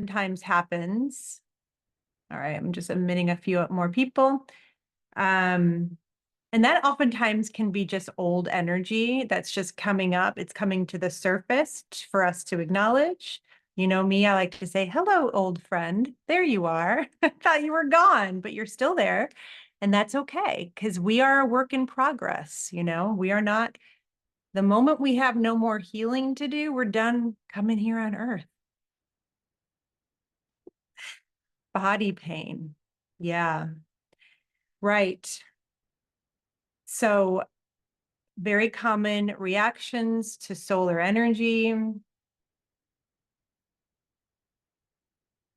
oftentimes happens. All right, I'm just admitting a few more people. And that oftentimes can be just old energy that's just coming up. It's coming to the surface for us to acknowledge. You know me, I like to say, hello, old friend. There you are. I thought you were gone, but you're still there. And that's okay, because we are a work in progress. We are not, the moment we have no more healing to do, we're done coming here on earth. Body pain. Yeah, right. So very common reactions to solar energy.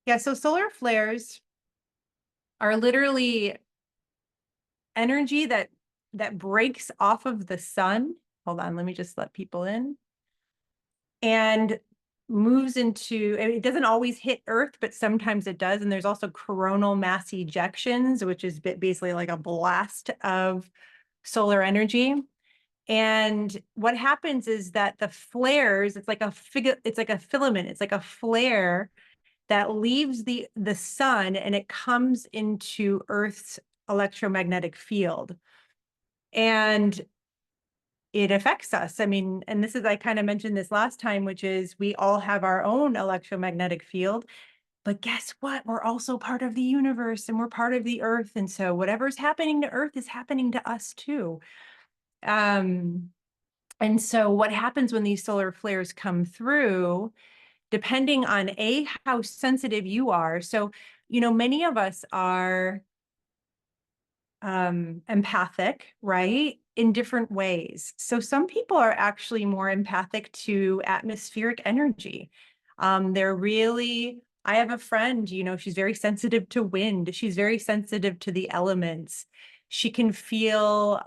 Yeah, so solar flares are literally energy that breaks off of the sun. Hold on, let me just let people in. And moves into, it doesn't always hit Earth, but sometimes it does. And there's also coronal mass ejections, which is basically like a blast of solar energy. And what happens is that the flares, it's like a filament, it's like a flare that leaves the sun and it comes into Earth's electromagnetic field. And it affects us. I mean, and this is, I kind of mentioned this last time, which is we all have our own electromagnetic field, but guess what? We're also part of the universe and we're part of the Earth. And so whatever's happening to Earth is happening to us too. And so what happens when these solar flares come through, depending on how sensitive you are. So, many of us are empathic, right? In different ways. So some people are actually more empathic to atmospheric energy. I have a friend, she's very sensitive to wind. She's very sensitive to the elements. She can feel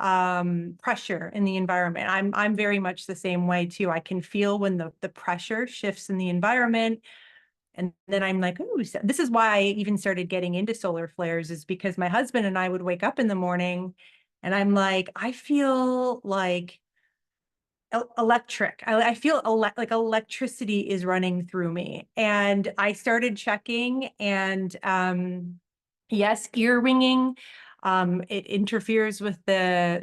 pressure in the environment. I'm very much the same way too. I can feel when the pressure shifts in the environment. And then I'm like, oh, this is why I even started getting into solar flares, is because my husband and I would wake up in the morning and I'm like, I feel like electric. I feel like electricity is running through me. And I started checking and yes, ear ringing. It interferes with our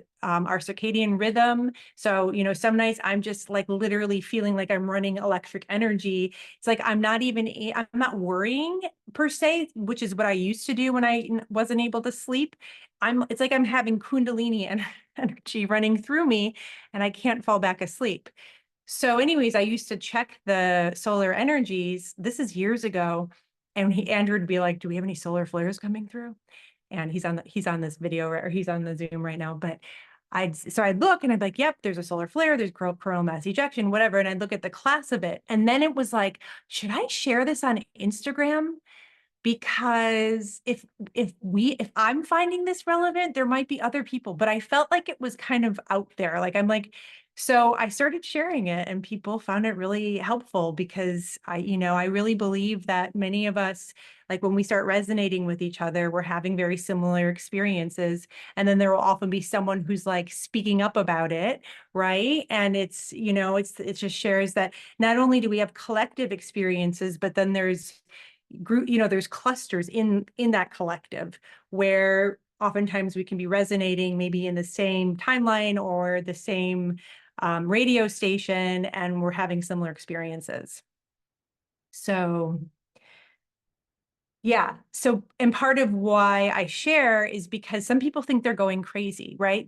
circadian rhythm. So, some nights I'm just like literally feeling like I'm running electric energy. It's like I'm not worrying per se, which is what I used to do when I wasn't able to sleep. It's like I'm having Kundalini energy running through me and I can't fall back asleep. So anyways, I used to check the solar energies. This is years ago. And Andrew would be like, do we have any solar flares coming through? And he's on this video, or he's on the Zoom right now. But I'd look and I'd be like, yep, there's a solar flare, there's coronal mass ejection, whatever. And I'd look at the class of it. And then it was like, should I share this on Instagram? Because if I'm finding this relevant, there might be other people, but I felt like it was kind of out there. So I started sharing it and people found it really helpful because I really believe that many of us, like when we start resonating with each other, we're having very similar experiences. And then there will often be someone who's like speaking up about it, right? And it just shares that not only do we have collective experiences, but then there's there's clusters in that collective where oftentimes we can be resonating maybe in the same timeline or the same radio station, and we're having similar experiences. So yeah. So, and part of why I share is because some people think they're going crazy, right?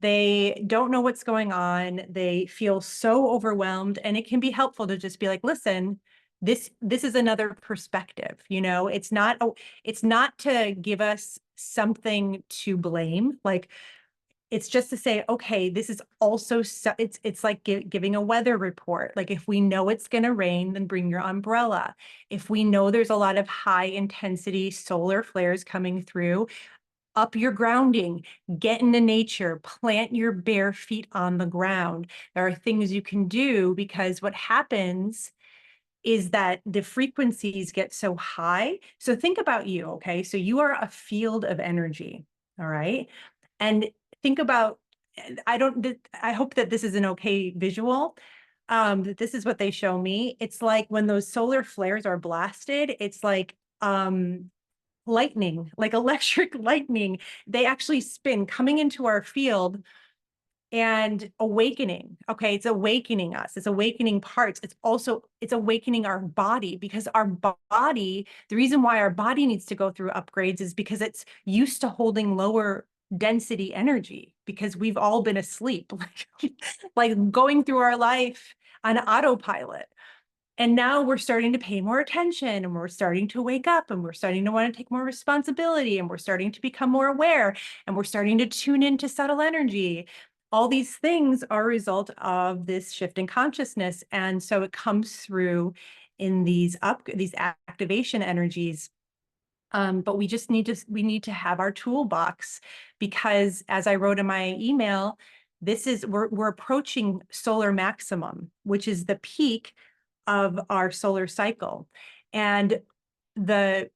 They don't know what's going on. They feel so overwhelmed, and it can be helpful to just be like, listen, this is another perspective. It's not to give us something to blame. Like, it's just to say, okay, this is also, it's like giving a weather report. Like if we know it's going to rain, then bring your umbrella. If we know there's a lot of high intensity solar flares coming through, up your grounding, get into nature, plant your bare feet on the ground. There are things you can do, because what happens is that the frequencies get so high. So think about you, okay? So you are a field of energy, all right? And think about, I hope that this is an okay visual. this is what they show me. It's like when those solar flares are blasted, it's like lightning, like electric lightning. They actually spin coming into our field and awakening. Okay, it's awakening us. It's awakening parts. It's awakening our body, because our body, the reason why our body needs to go through upgrades is because it's used to holding lower density energy, because we've all been asleep, like going through our life on autopilot. And now we're starting to pay more attention, and we're starting to wake up, and we're starting to want to take more responsibility, and we're starting to become more aware, and we're starting to tune into subtle energy. All these things are a result of this shift in consciousness. And so it comes through in these activation energies. But we need to have our toolbox, because as I wrote in my email, we're approaching solar maximum, which is the peak of our solar cycle. And the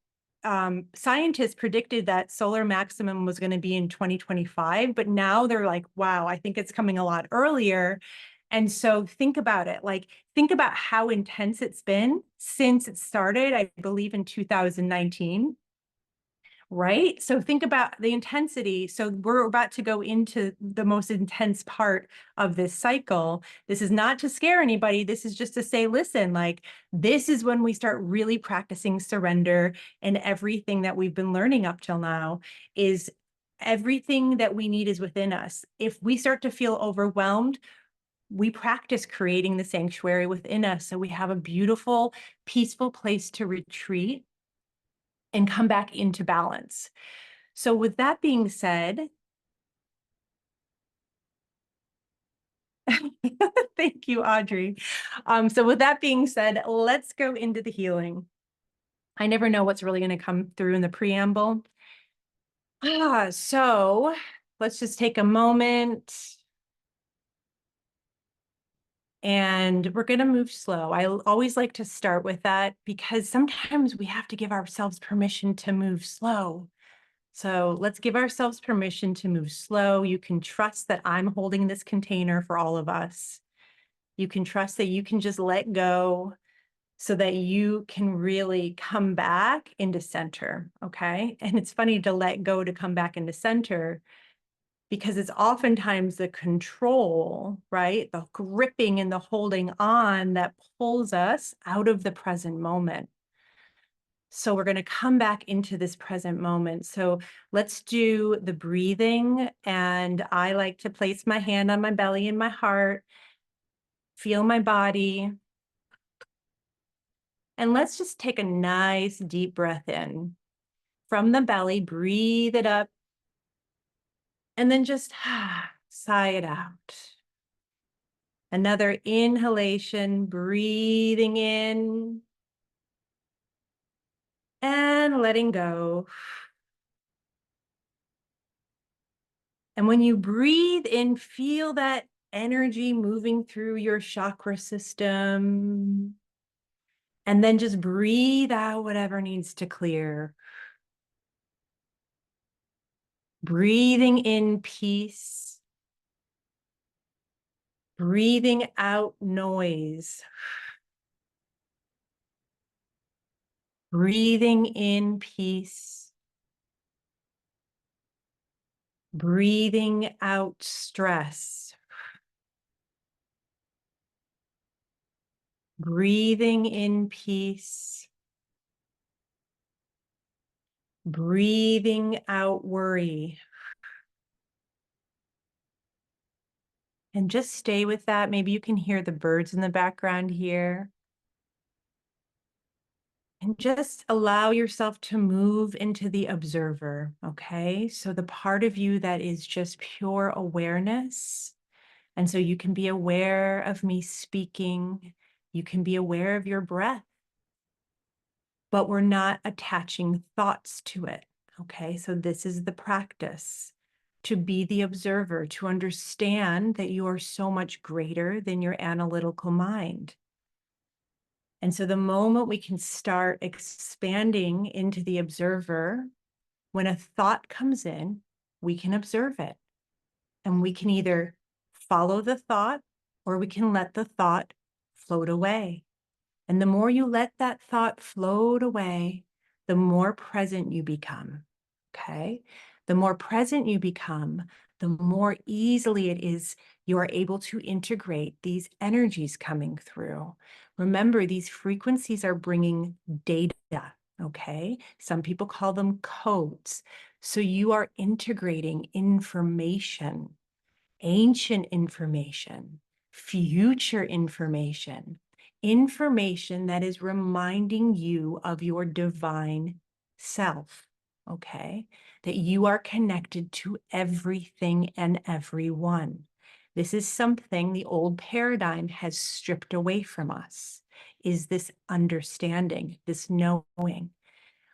scientists predicted that solar maximum was going to be in 2025, but now they're like, wow, I think it's coming a lot earlier. And so think about it, like think about how intense it's been since it started, I believe in 2019. Right? So think about the intensity. So we're about to go into the most intense part of this cycle. This is not to scare anybody. This is just to say, listen, like this is when we start really practicing surrender, and everything that we've been learning up till now is everything that we need is within us. If we start to feel overwhelmed, we practice creating the sanctuary within us. So we have a beautiful, peaceful place to retreat and come back into balance. So with that being said, thank you, Audrey. So with that being said, let's go into the healing. I never know what's really going to come through in the preamble. So let's just take a moment. And we're going to move slow. I always like to start with that, because sometimes we have to give ourselves permission to move slow. So let's give ourselves permission to move slow. You can trust that I'm holding this container for all of us. You can trust that you can just let go so that you can really come back into center, okay? And it's funny to let go to come back into center, because it's oftentimes the control, right? The gripping and the holding on that pulls us out of the present moment. So we're going to come back into this present moment. So let's do the breathing. And I like to place my hand on my belly and my heart, feel my body. And let's just take a nice deep breath in from the belly, breathe it up, and then just sigh it out. Another inhalation, breathing in and letting go. And when you breathe in, feel that energy moving through your chakra system. And then just breathe out whatever needs to clear. Breathing in peace. Breathing out noise. Breathing in peace. Breathing out stress. Breathing in peace. Breathing out worry. And just stay with that. Maybe you can hear the birds in the background here. And just allow yourself to move into the observer, okay? So the part of you that is just pure awareness. And so you can be aware of me speaking. You can be aware of your breath, but we're not attaching thoughts to it, okay? So this is the practice, to be the observer, to understand that you are so much greater than your analytical mind. And so the moment we can start expanding into the observer, when a thought comes in, we can observe it. And we can either follow the thought, or we can let the thought float away. And the more you let that thought float away, the more present you become. Okay? The more present you become, the more easily it is you are able to integrate these energies coming through. Remember, these frequencies are bringing data. Okay? Some people call them codes. So you are integrating information, ancient information, future information, information that is reminding you of your divine self, okay? That you are connected to everything and everyone. This is something the old paradigm has stripped away from us, is this understanding, this knowing.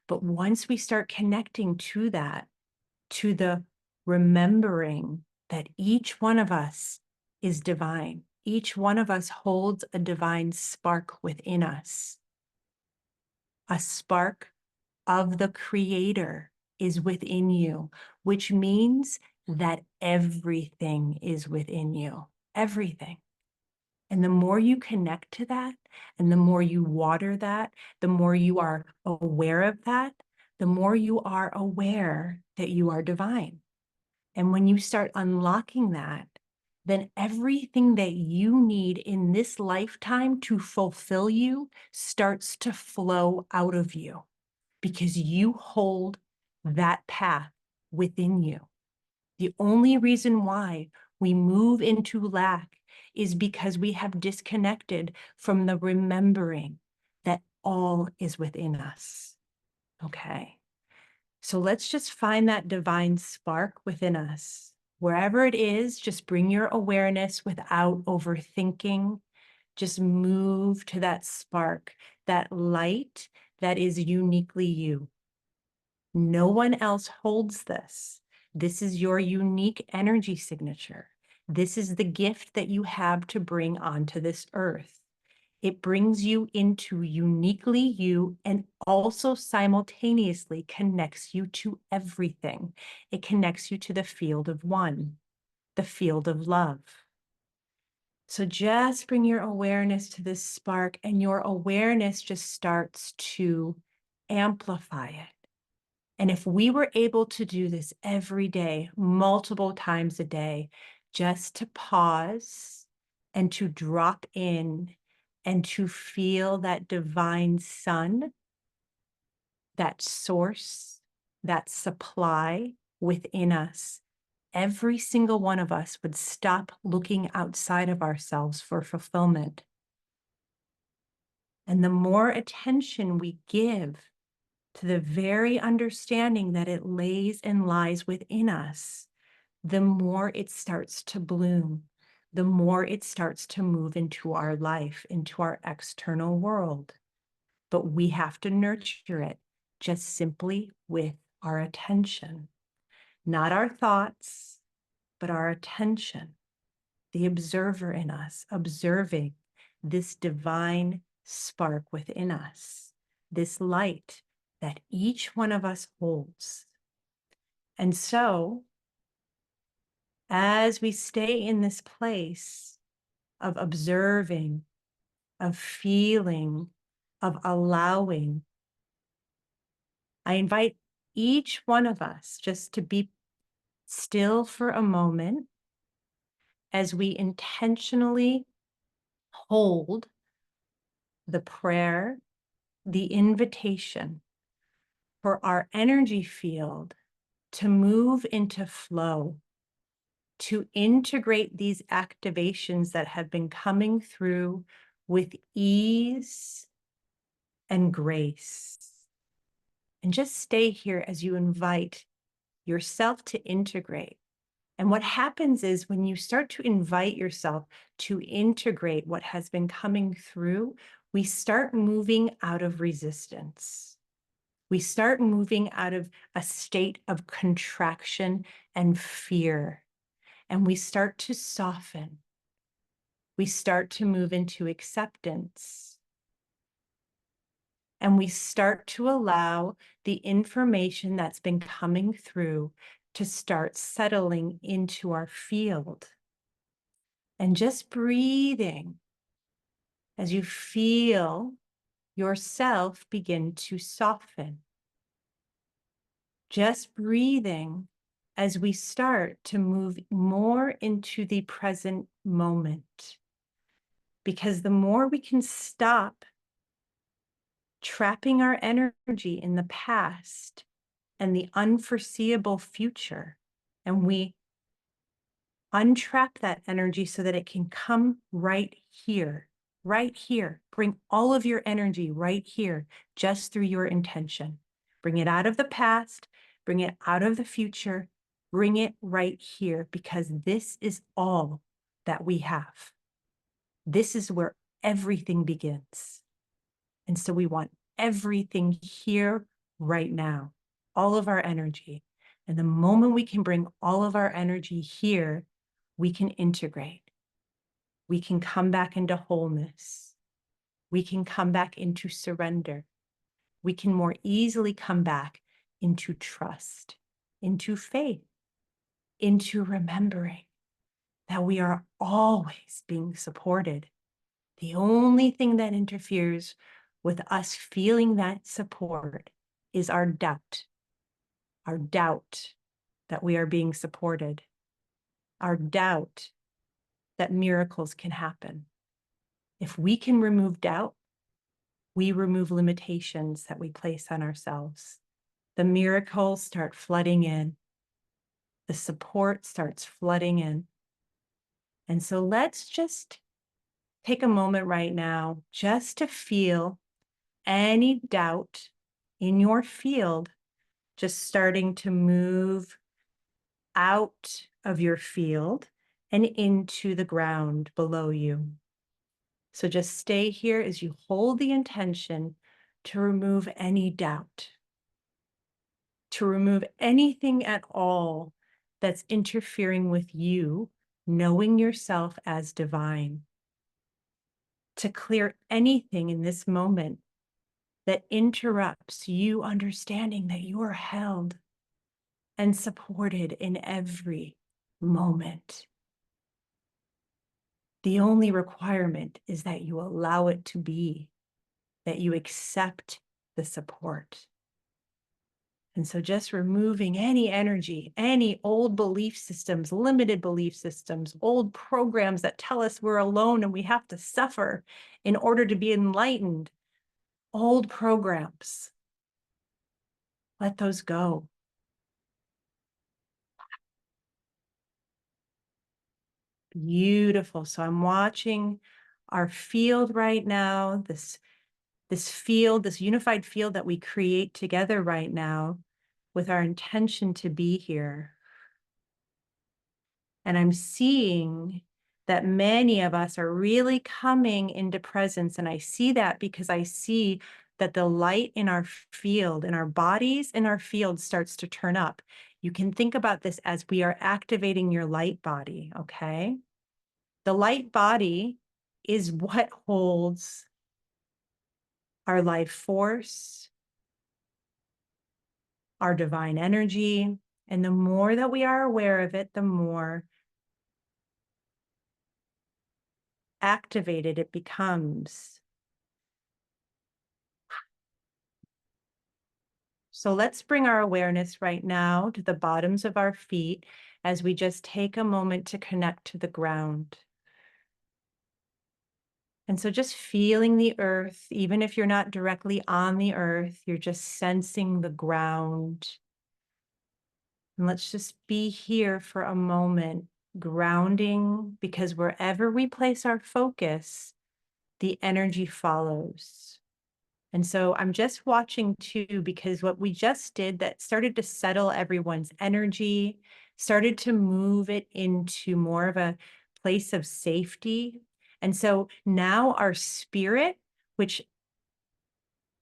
But once we start connecting to that, to the remembering that each one of us is divine. Each one of us holds a divine spark within us. A spark of the Creator is within you, which means that everything is within you. Everything. And the more you connect to that, and the more you water that, the more you are aware of that, the more you are aware that you are divine. And when you start unlocking that, then everything that you need in this lifetime to fulfill you starts to flow out of you because you hold that path within you. The only reason why we move into lack is because we have disconnected from the remembering that all is within us. Okay? So let's just find that divine spark within us. Wherever it is, just bring your awareness without overthinking. Just move to that spark, that light that is uniquely you. No one else holds this. This is your unique energy signature. This is the gift that you have to bring onto this earth. It brings you into uniquely you and also simultaneously connects you to everything. It connects you to the field of one, the field of love. So just bring your awareness to this spark, and your awareness just starts to amplify it. And if we were able to do this every day, multiple times a day, just to pause and to drop in and to feel that divine sun, that source, that supply within us, every single one of us would stop looking outside of ourselves for fulfillment. And the more attention we give to the very understanding that it lays and lies within us, the more it starts to bloom, the more it starts to move into our life, into our external world. But we have to nurture it just simply with our attention, not our thoughts, but our attention, the observer in us, observing this divine spark within us, this light that each one of us holds. And so, as we stay in this place of observing, of feeling, of allowing, I invite each one of us just to be still for a moment as we intentionally hold the prayer, the invitation for our energy field to move into flow, to integrate these activations that have been coming through with ease and grace. And just stay here as you invite yourself to integrate. And what happens is when you start to invite yourself to integrate what has been coming through, we start moving out of resistance. We start moving out of a state of contraction and fear, and we start to soften. We start to move into acceptance. And we start to allow the information that's been coming through to start settling into our field. And just breathing as you feel yourself begin to soften. Just breathing as we start to move more into the present moment. Because the more we can stop trapping our energy in the past and the unforeseeable future, and we untrap that energy so that it can come right here. Right here. Bring all of your energy right here, just through your intention. Bring it out of the past, bring it out of the future, bring it right here, because this is all that we have. This is where everything begins. And so we want everything here right now, all of our energy. And the moment we can bring all of our energy here, we can integrate. We can come back into wholeness. We can come back into surrender. We can more easily come back into trust, into faith, into remembering that we are always being supported. The only thing that interferes with us feeling that support is our doubt that we are being supported, our doubt that miracles can happen. If we can remove doubt, we remove limitations that we place on ourselves. The miracles start flooding in. The support starts flooding in. And so let's just take a moment right now just to feel any doubt in your field just starting to move out of your field and into the ground below you. So just stay here as you hold the intention to remove any doubt, to remove anything at all that's interfering with you knowing yourself as divine, to clear anything in this moment that interrupts you understanding that you are held and supported in every moment. The only requirement is that you allow it to be, that you accept the support. And so just removing any energy, any old belief systems, limited belief systems, old programs that tell us we're alone and we have to suffer in order to be enlightened, old programs. Let those go. Beautiful. So I'm watching our field right now, this field, this unified field that we create together right now with our intention to be here. And I'm seeing that many of us are really coming into presence. And I see that because I see that the light in our field, in our bodies, in our field starts to turn up. You can think about this as we are activating your light body, okay? The light body is what holds our life force, our divine energy. And the more that we are aware of it, the more activated it becomes. So let's bring our awareness right now to the bottoms of our feet as we just take a moment to connect to the ground. And so just feeling the earth, even if you're not directly on the earth, you're just sensing the ground. And let's just be here for a moment, grounding, because wherever we place our focus, the energy follows. And so I'm just watching too, because what we just did that started to settle everyone's energy, started to move it into more of a place of safety. And so now our spirit, which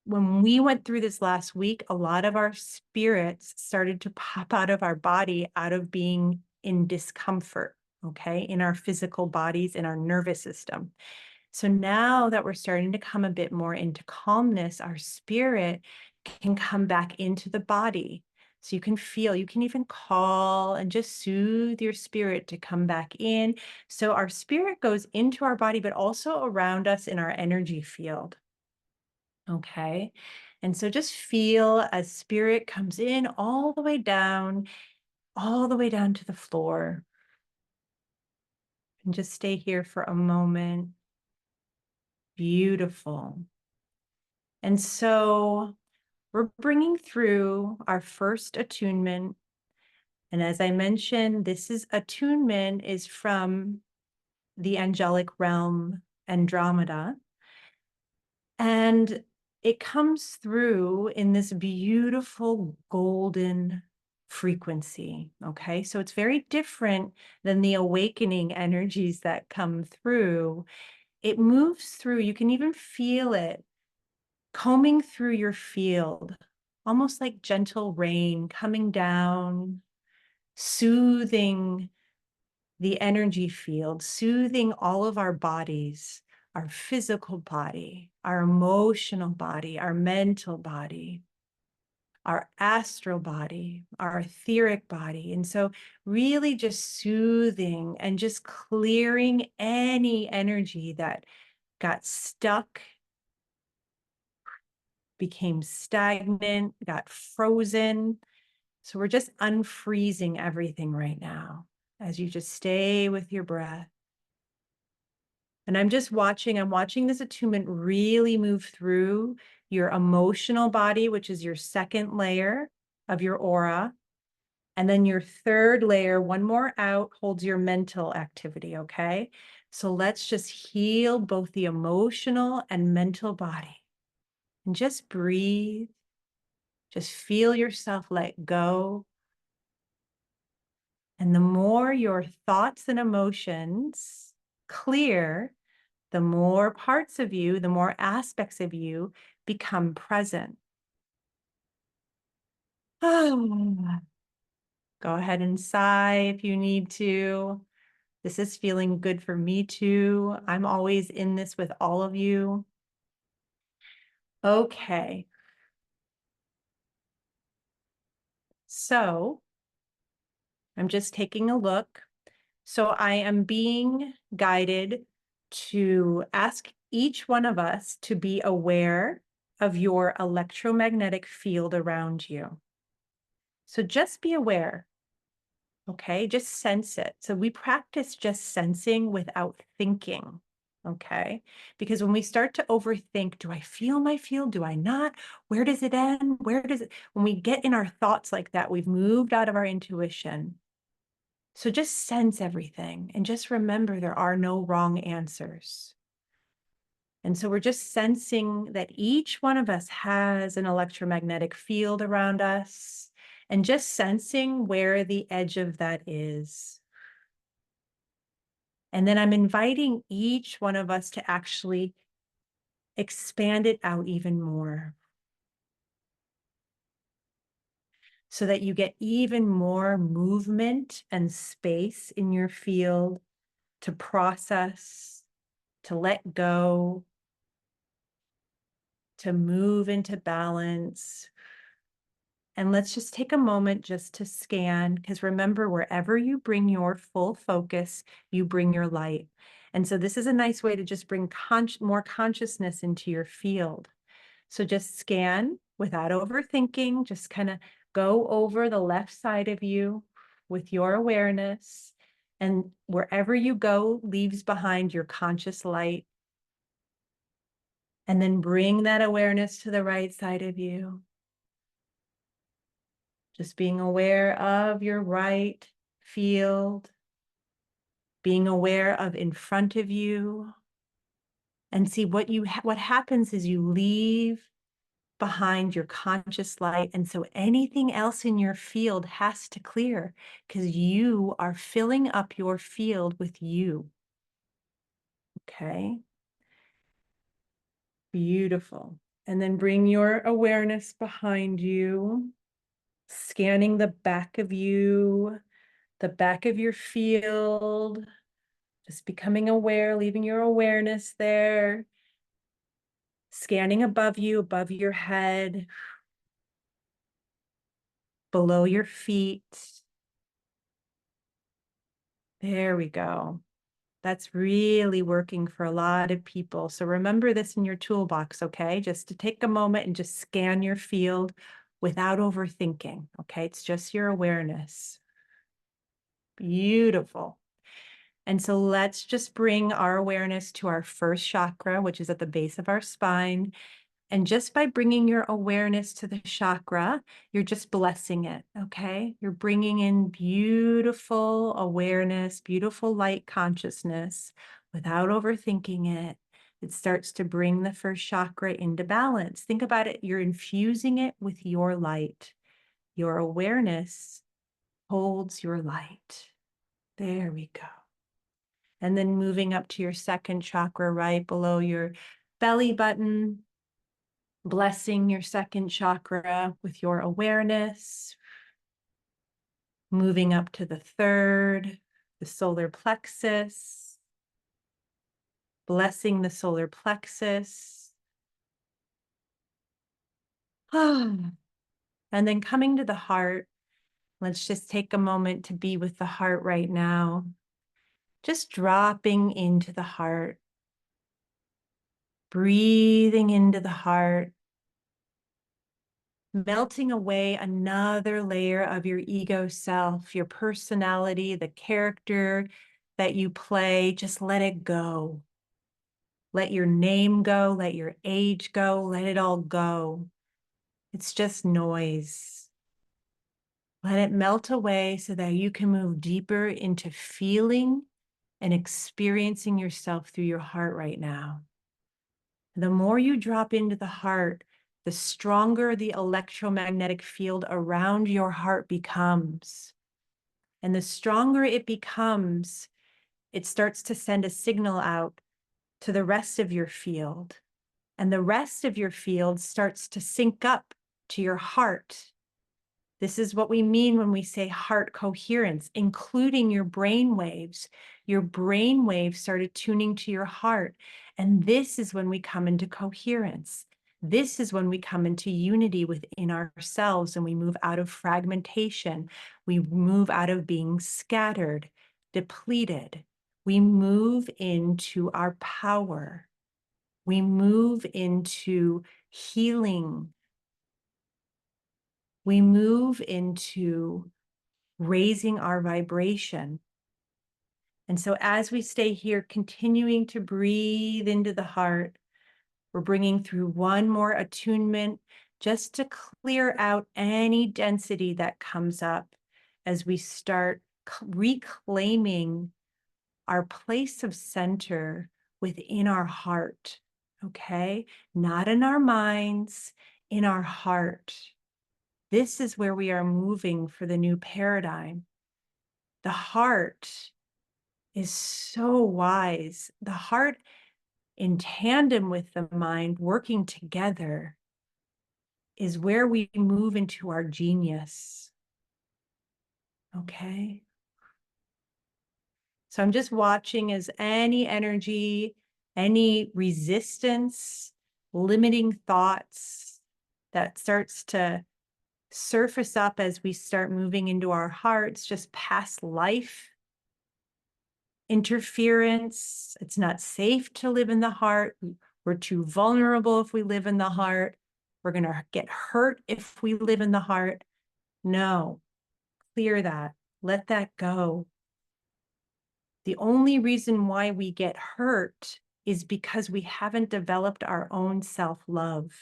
when we went through this last week, a lot of our spirits started to pop out of our body, out of being in discomfort, okay, in our physical bodies, in our nervous system. So now that we're starting to come a bit more into calmness, our spirit can come back into the body. So you can feel, you can even call and just soothe your spirit to come back in. So our spirit goes into our body, but also around us in our energy field. Okay. And so just feel as spirit comes in all the way down, all the way down to the floor. And just stay here for a moment. Beautiful. And so we're bringing through our first attunement. And as I mentioned, this is attunement is from the angelic realm, Andromeda. And it comes through in this beautiful golden frequency. Okay. So it's very different than the awakening energies that come through. It moves through, you can even feel it combing through your field, almost like gentle rain coming down, soothing the energy field, soothing all of our bodies, our physical body, our emotional body, our mental body, our astral body, our etheric body. And so really just soothing and just clearing any energy that got stuck, became stagnant, got frozen. So we're just unfreezing everything right now as you just stay with your breath. And I'm watching this attunement really move through your emotional body, which is your second layer of your aura. And then your third layer, one more out, holds your mental activity, okay? So let's just heal both the emotional and mental body. And just breathe. Just feel yourself let go. And the more your thoughts and emotions clear, the more parts of you, the more aspects of you become present. Go ahead and sigh if you need to. This is feeling good for me too. I'm always in this with all of you. Okay. So I'm just taking a look. So I am being guided to ask each one of us to be aware of your electromagnetic field around you. So just be aware, okay? Just sense it. So we practice just sensing without thinking, okay? Because when we start to overthink, do I feel my field? Do I not? Where does it end? Where does it? When we get in our thoughts like that, we've moved out of our intuition. So just sense everything and just remember there are no wrong answers. And so we're just sensing that each one of us has an electromagnetic field around us and just sensing where the edge of that is. And then I'm inviting each one of us to actually expand it out even more so that you get even more movement and space in your field to process, to let go, to move into balance. And let's just take a moment just to scan, because remember, wherever you bring your full focus, you bring your light. And so this is a nice way to just bring more consciousness into your field. So just scan without overthinking, just kind of go over the left side of you with your awareness. And wherever you go, leaves behind your conscious light. And then bring that awareness to the right side of you. Just being aware of your right field, being aware of in front of you, and see what happens is you leave behind your conscious light. And so anything else in your field has to clear because you are filling up your field with you. Okay. Beautiful. And then bring your awareness behind you, scanning the back of you, the back of your field, just becoming aware, leaving your awareness there, scanning above you, above your head, below your feet. There we go. That's really working for a lot of people. So remember this in your toolbox, okay? Just to take a moment and just scan your field without overthinking, okay? It's just your awareness. Beautiful. And so let's just bring our awareness to our first chakra, which is at the base of our spine. And just by bringing your awareness to the chakra, you're just blessing it, okay? You're bringing in beautiful awareness, beautiful light consciousness without overthinking it. It starts to bring the first chakra into balance. Think about it. You're infusing it with your light. Your awareness holds your light. There we go. And then moving up to your second chakra, right below your belly button, blessing your second chakra with your awareness, moving up to the third, the solar plexus, blessing the solar plexus. And then coming to the heart, let's just take a moment to be with the heart right now. Just dropping into the heart, breathing into the heart, melting away another layer of your ego self, your personality, the character that you play. Just let it go. Let your name go, let your age go, let it all go. It's just noise. Let it melt away so that you can move deeper into feeling and experiencing yourself through your heart right now. The more you drop into the heart, the stronger the electromagnetic field around your heart becomes. And the stronger it becomes, it starts to send a signal out to the rest of your field. And the rest of your field starts to sync up to your heart. This is what we mean when we say heart coherence, including your brain waves. Your brain waves started tuning to your heart. And this is when we come into coherence. This is when we come into unity within ourselves and we move out of fragmentation. We move out of being scattered, depleted. We move into our power. We move into healing. We move into raising our vibration. And so as we stay here, continuing to breathe into the heart, we're bringing through one more attunement just to clear out any density that comes up as we start reclaiming our place of center within our heart, okay? Not in our minds, in our heart. This is where we are moving for the new paradigm. The heart is so wise. The heart, in tandem with the mind, working together, is where we move into our genius. Okay? So I'm just watching as any energy, any resistance, limiting thoughts that starts to surface up as we start moving into our hearts, just past life interference. It's not safe to live in the heart. We're too vulnerable if we live in the heart. We're going to get hurt if we live in the heart. No, clear that. Let that go. The only reason why we get hurt is because we haven't developed our own self-love.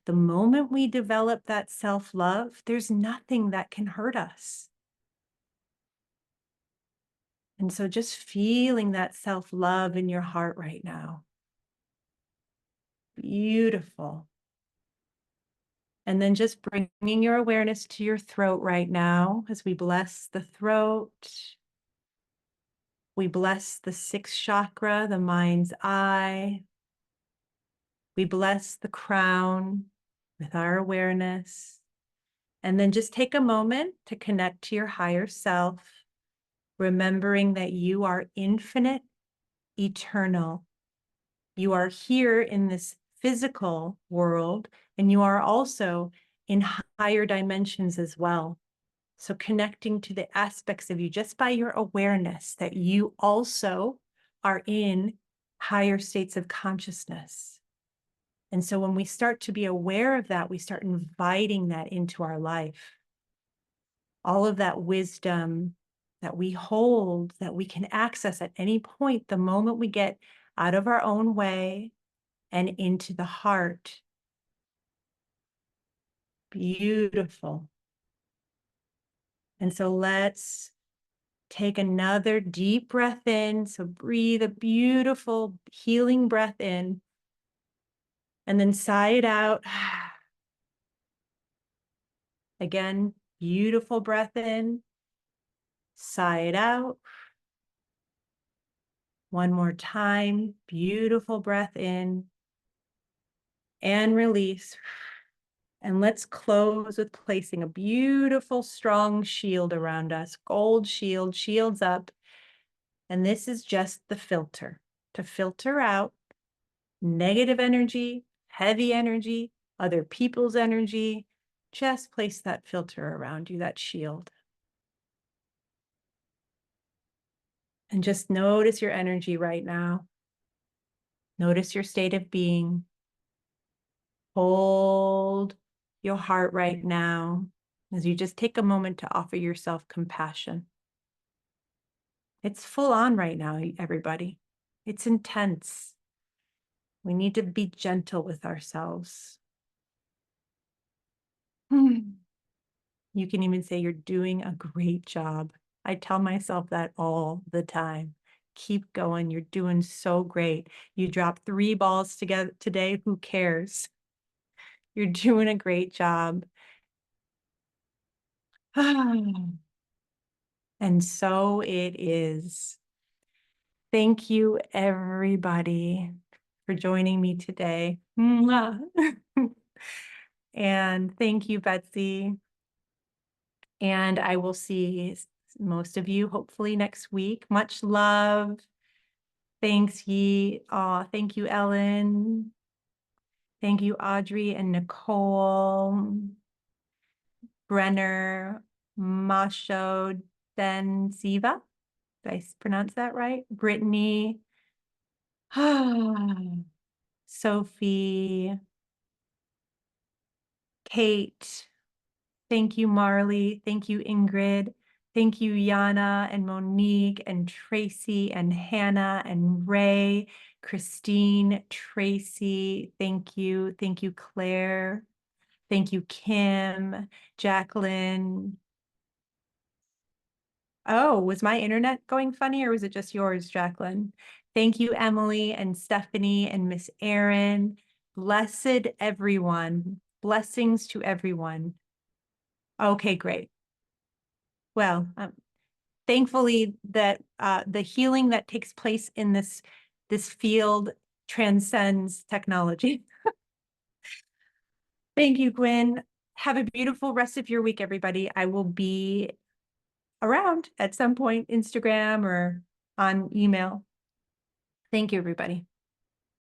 The moment we develop that self-love, there's nothing that can hurt us. And so just feeling that self-love in your heart right now. Beautiful. And then just bringing your awareness to your throat right now as we bless the throat. We bless the sixth chakra, the mind's eye. We bless the crown with our awareness. And then just take a moment to connect to your higher self, remembering that you are infinite, eternal. You are here in this physical world, and you are also in higher dimensions as well. So connecting to the aspects of you just by your awareness that you also are in higher states of consciousness. And so when we start to be aware of that, we start inviting that into our life. All of that wisdom that we hold, that we can access at any point, the moment we get out of our own way and into the heart. Beautiful. And so let's take another deep breath in. So breathe a beautiful healing breath in and then sigh it out. Again, beautiful breath in, sigh it out. One more time, beautiful breath in and release. And let's close with placing a beautiful, strong shield around us. Gold shield, shields up. And this is just the filter to filter out negative energy, heavy energy, other people's energy. Just place that filter around you, that shield. And just notice your energy right now. Notice your state of being. Hold your heart right now as you just take a moment to offer yourself compassion. It's full on right now, everybody. It's intense. We need to be gentle with ourselves. You can even say you're doing a great job. I tell myself that all the time. Keep going. You're doing so great. You dropped 3 balls together today. Who cares? You're doing a great job. And so it is. Thank you, everybody, for joining me today. Mwah. And thank you, Betsy. And I will see most of you hopefully next week. Much love. Thanks, Yi. Thank you, Ellen. Thank you, Audrey and Nicole. Brenner, Masho Denziva. Did I pronounce that right? Brittany. Sophie. Kate. Thank you, Marley. Thank you, Ingrid. Thank you, Yana and Monique and Tracy and Hannah and Ray, Christine, Tracy. Thank you. Thank you, Claire. Thank you, Kim, Jacqueline. Oh, was my internet going funny or was it just yours, Jacqueline? Thank you, Emily and Stephanie and Miss Erin. Blessed everyone. Blessings to everyone. Okay, great. Well, thankfully that the healing that takes place in this field transcends technology. Thank you, Gwen. Have a beautiful rest of your week, everybody. I will be around at some point, Instagram or on email. Thank you, everybody.